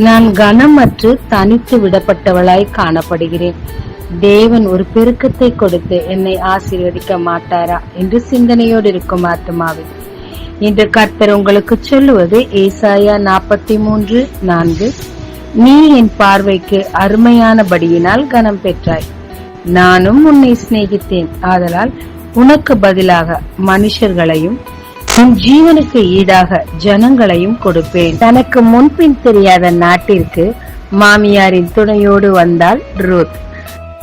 நான் கனமற்று தனித்து விடப்பட்டவளாய் காணப்படுகிறேன். தேவன் ஒரு பெருக்கத்தை கொடுத்து என்னை ஆசீர்வதிக்க மாட்டாரா என்று சிந்தனையோடு இருக்கும் ஆத்மாவே, இன்று கர்த்தர் உங்களுக்கு சொல்லுவது ஏசாயா 43:4. நீ என் பார்வைக்கு அருமையானபடியினால் கனம் பெற்றாய். நானும் உன்னை சிநேகித்தேன். ஆதலால் உனக்கு பதிலாக மனுஷர்களையும் உன் ஜீவனுக்கு ஈடாக ஜனங்களையும் கொடுப்பேன். தனக்கு முன்பின் தெரியாத நாட்டிற்கு மாமியாரின் துணையோடு வந்தாள் ரூத்.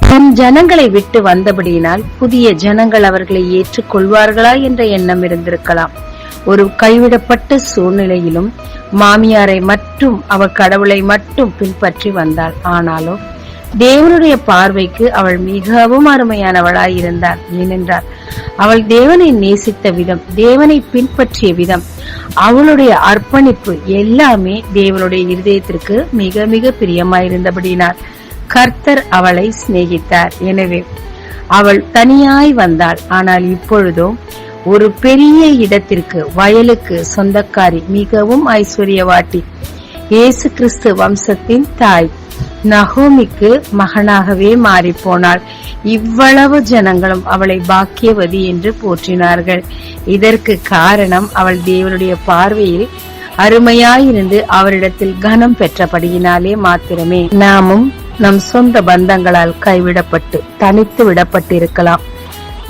தன் ஜனங்களை விட்டு வந்தபடியினால் புதிய ஜனங்கள் அவர்களை ஏற்றுக்கொள்வார்களா என்ற எண்ணம் இருந்திருக்கலாம். ஒரு கைவிடப்பட்ட சூழ்நிலையிலும் மாமியாரை மட்டும் அவள் கடவுளை மட்டும் பின்பற்றி வந்தாள். ஆனாலும் தேவனுடைய பார்வைக்கு அவள் மிகவும் அருமையானவளாய் இருந்தாள். ஏனென்றால் அவள் தேவனை நேசித்த விதம், தேவனை பின்பற்றிய விதம், அவளுடைய அர்ப்பணிப்பு எல்லாமே தேவனுடைய இருதயத்திற்கு மிக மிக பிரியமாயிருந்தபடினால் கர்த்தர் அவளை சிநேகித்தார். எனவே அவள் தனியாய் வந்தாள். ஆனால் இப்பொழுதோ ஒரு பெரிய இடத்திற்கு, வயலுக்கு சொந்தக்காரி, மிகவும் ஐஸ்வர்யவாட்டி, இயேசு கிறிஸ்து வம்சத்தின் தாய் நகோமிக்கு மகனாகவே மாறி போனாள். இவ்வளவு ஜனங்களும் அவளை பாக்கியவதி என்று போற்றினார்கள். இதற்கு காரணம் அவள் தேவனுடைய பார்வையில் அருமையாயிருந்து அவரிடத்தில் கனம் பெற்றபடியினாலே மாத்திரமே. நாமும் நம் சொந்த பந்தங்களால் கைவிடப்பட்டு தனித்து விடப்பட்டிருக்கலாம்.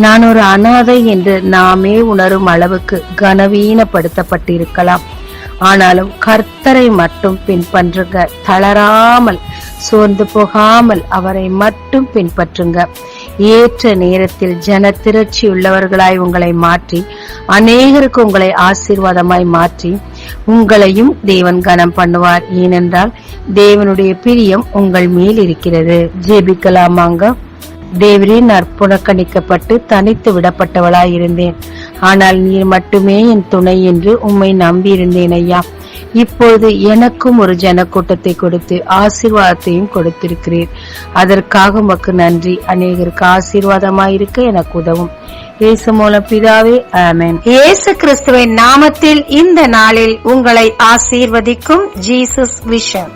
நான் ஒரு அனாதை என்று நாமே உணரும் அளவுக்கு கனவீனப்படுத்தப்பட்டிருக்கலாம். ஆனாலும் கர்த்தரை மட்டும் பின்பற்றுங்க. தளராமல் சோர்ந்து போகாமல் அவரை மட்டும் பின்பற்றுங்க. ஏற்ற நேரத்தில் ஜன திரட்சி உள்ளவர்களாய் உங்களை மாற்றி, அநேகருக்கு உங்களை ஆசீர்வாதமாய் மாற்றி உங்களையும் தேவன் கனம் பண்ணுவார். ஏனென்றால் தேவனுடைய பிரியம் உங்கள் மேல் இருக்கிறது. ஜெபிக்கலாமாங்க. தேவரே, நான் புறக்கணிக்கப்பட்டு தனித்து விடப்பட்டவளாய் இருந்தேன். ஆனால் நீர் மட்டுமே என் துணை என்று உம்மை நம்பி இருந்தேன் ஐயா. இப்பொழுது எனக்கும் ஒரு ஜனக்கூட்டத்தை கொடுத்து ஆசீர்வாதத்தையும் கொடுத்திருக்கிறீர். அதற்காக உமக்கு நன்றி. அநேகருக்கு ஆசீர்வாதமாயிருக்க எனக்கு உதவும். இயேசு மூலம் பிதாவே, ஆமென். இயேசு கிறிஸ்துவின் நாமத்தில் இந்த நாளில் உங்களை ஆசீர்வதிக்கும் ஜீசஸ் விஷன்.